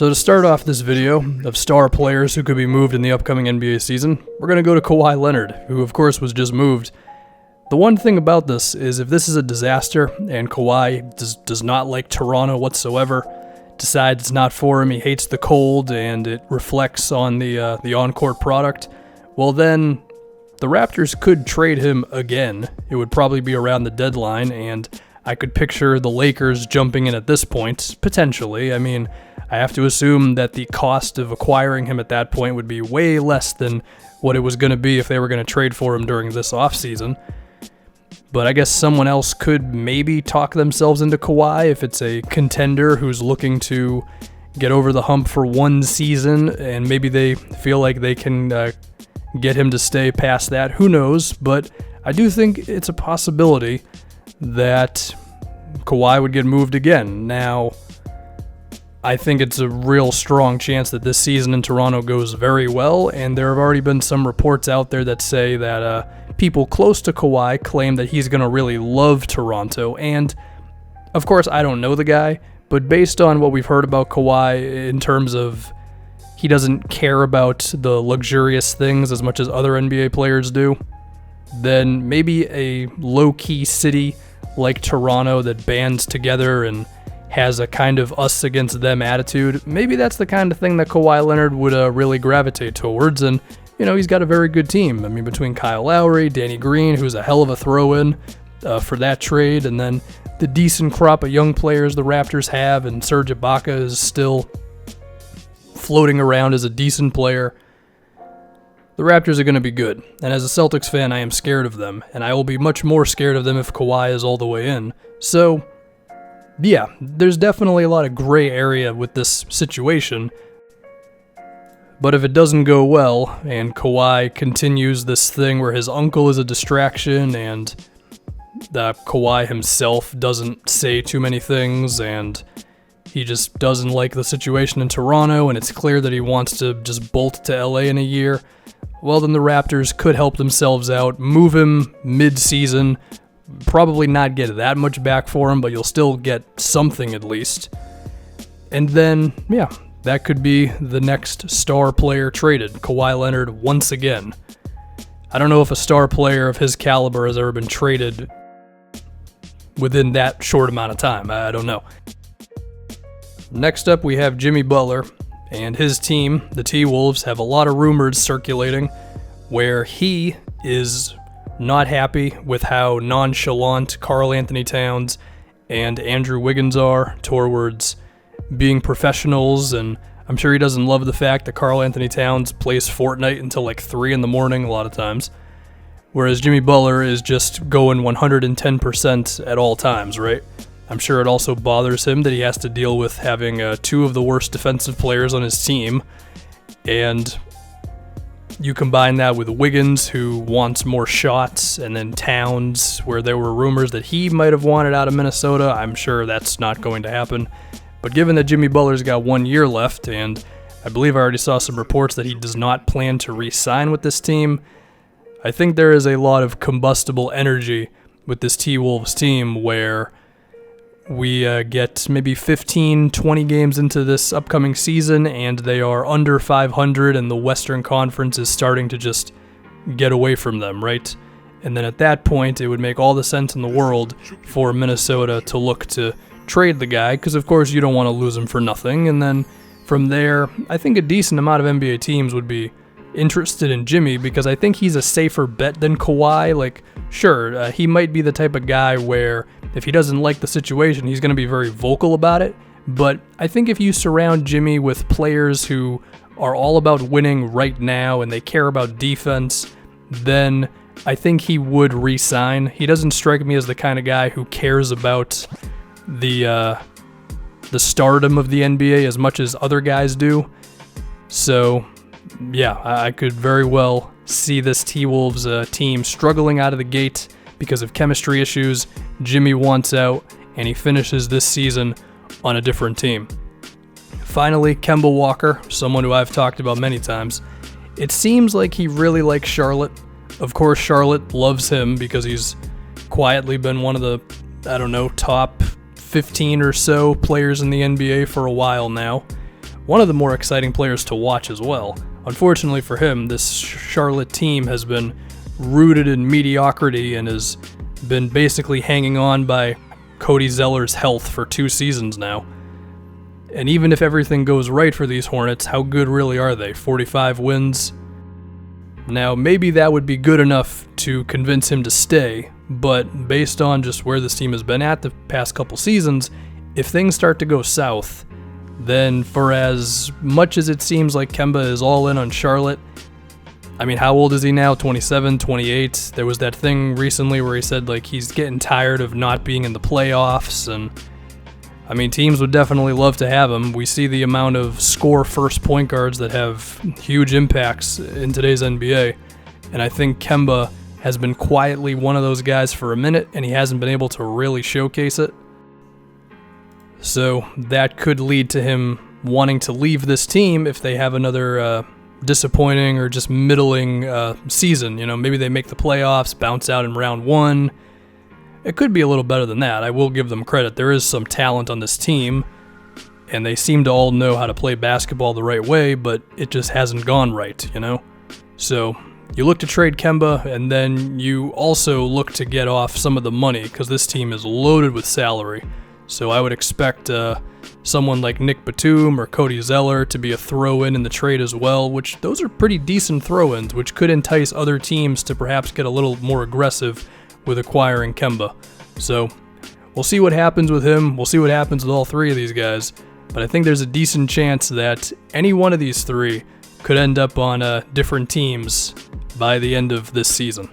So to start off this video of star players who could be moved in the upcoming NBA season, we're going to go to Kawhi Leonard, who of course was just moved. The one thing about this is if this is a disaster and Kawhi does not like Toronto whatsoever, decides it's not for him, he hates the cold, and it reflects on the on-court product, well then the Raptors could trade him again. It would probably be around the deadline, and I could picture the Lakers jumping in at this point, potentially. I mean, I have to assume that the cost of acquiring him at that point would be way less than what it was going to be if they were going to trade for him during this offseason. But I guess someone else could maybe talk themselves into Kawhi if it's a contender who's looking to get over the hump for one season, and maybe they feel like they can get him to stay past that. Who knows? But I do think it's a possibility that Kawhi would get moved again. Now, I think it's a real strong chance that this season in Toronto goes very well, and there have already been some reports out there that say that people close to Kawhi claim that he's going to really love Toronto, and of course I don't know the guy, but based on what we've heard about Kawhi in terms of he doesn't care about the luxurious things as much as other NBA players do, then maybe a low-key city like Toronto that bands together and has a kind of us against them attitude, maybe that's the kind of thing that Kawhi Leonard would really gravitate towards. And, you know, he's got a very good team. I mean, between Kyle Lowry, Danny Green, who's a hell of a throw-in for that trade, and then the decent crop of young players the Raptors have, and Serge Ibaka is still floating around as a decent player. The Raptors are going to be good, and as a Celtics fan, I am scared of them, and I will be much more scared of them if Kawhi is all the way in. So, yeah, there's definitely a lot of gray area with this situation, but if it doesn't go well, and Kawhi continues this thing where his uncle is a distraction, and Kawhi himself doesn't say too many things, and he just doesn't like the situation in Toronto, and it's clear that he wants to just bolt to LA in a year, well then the Raptors could help themselves out, move him mid-season, probably not get that much back for him, but you'll still get something at least. And then, yeah, that could be the next star player traded, Kawhi Leonard once again. I don't know if a star player of his caliber has ever been traded within that short amount of time. I don't know. Next up, we have Jimmy Butler, and his team, the T-Wolves, have a lot of rumors circulating where he is not happy with how nonchalant Karl Anthony Towns and Andrew Wiggins are towards being professionals, and I'm sure he doesn't love the fact that Karl Anthony Towns plays Fortnite until like 3 in the morning a lot of times, whereas Jimmy Butler is just going 110% at all times, right? I'm sure it also bothers him that he has to deal with having two of the worst defensive players on his team, and you combine that with Wiggins, who wants more shots, and then Towns, where there were rumors that he might have wanted out of Minnesota. I'm sure that's not going to happen. But given that Jimmy Butler's got 1 year left, and I believe I already saw some reports that he does not plan to re-sign with this team, I think there is a lot of combustible energy with this T-Wolves team where we get maybe 15, 20 games into this upcoming season, and they are under 500, and the Western Conference is starting to just get away from them, right? And then at that point, it would make all the sense in the world for Minnesota to look to trade the guy, because of course you don't want to lose him for nothing. And then from there, I think a decent amount of NBA teams would be interested in Jimmy, because I think he's a safer bet than Kawhi. Like, sure, he might be the type of guy where if he doesn't like the situation, he's going to be very vocal about it. But I think if you surround Jimmy with players who are all about winning right now and they care about defense, then I think he would re-sign. He doesn't strike me as the kind of guy who cares about the stardom of the NBA as much as other guys do. So, yeah, I could very well see this T-Wolves team struggling out of the gate because of chemistry issues. Jimmy wants out, and he finishes this season on a different team. Finally, Kemba Walker, someone who I've talked about many times. It seems like he really likes Charlotte. Of course, Charlotte loves him because he's quietly been one of the, top 15 or so players in the NBA for a while now. one of the more exciting players to watch as well. Unfortunately for him, this Charlotte team has been rooted in mediocrity and has been basically hanging on by Cody Zeller's health for 2 seasons now. And even if everything goes right for these Hornets, how good really are they? 45 wins? Now, maybe that would be good enough to convince him to stay, but based on just where this team has been at the past couple seasons, if things start to go south, then for as much as it seems like Kemba is all in on Charlotte, I mean, how old is he now? 27, 28? There was that thing recently where he said like he's getting tired of not being in the playoffs, and I mean, teams would definitely love to have him. We see the amount of score-first point guards that have huge impacts in today's NBA, and I think Kemba has been quietly one of those guys for a minute, and he hasn't been able to really showcase it. So that could lead to him wanting to leave this team if they have another disappointing or just middling season. You know, maybe they make the playoffs, bounce out in round 1. It could be a little better than that. I will give them credit. There is some talent on this team, and they seem to all know how to play basketball the right way, but it just hasn't gone right, you know? So you look to trade Kemba, and then you also look to get off some of the money, because this team is loaded with salary. So I would expect someone like Nick Batum or Cody Zeller to be a throw-in in the trade as well, which those are pretty decent throw-ins, which could entice other teams to perhaps get a little more aggressive with acquiring Kemba. So we'll see what happens with him. We'll see what happens with all 3 of these guys. But I think there's a decent chance that any one of these 3 could end up on different teams by the end of this season.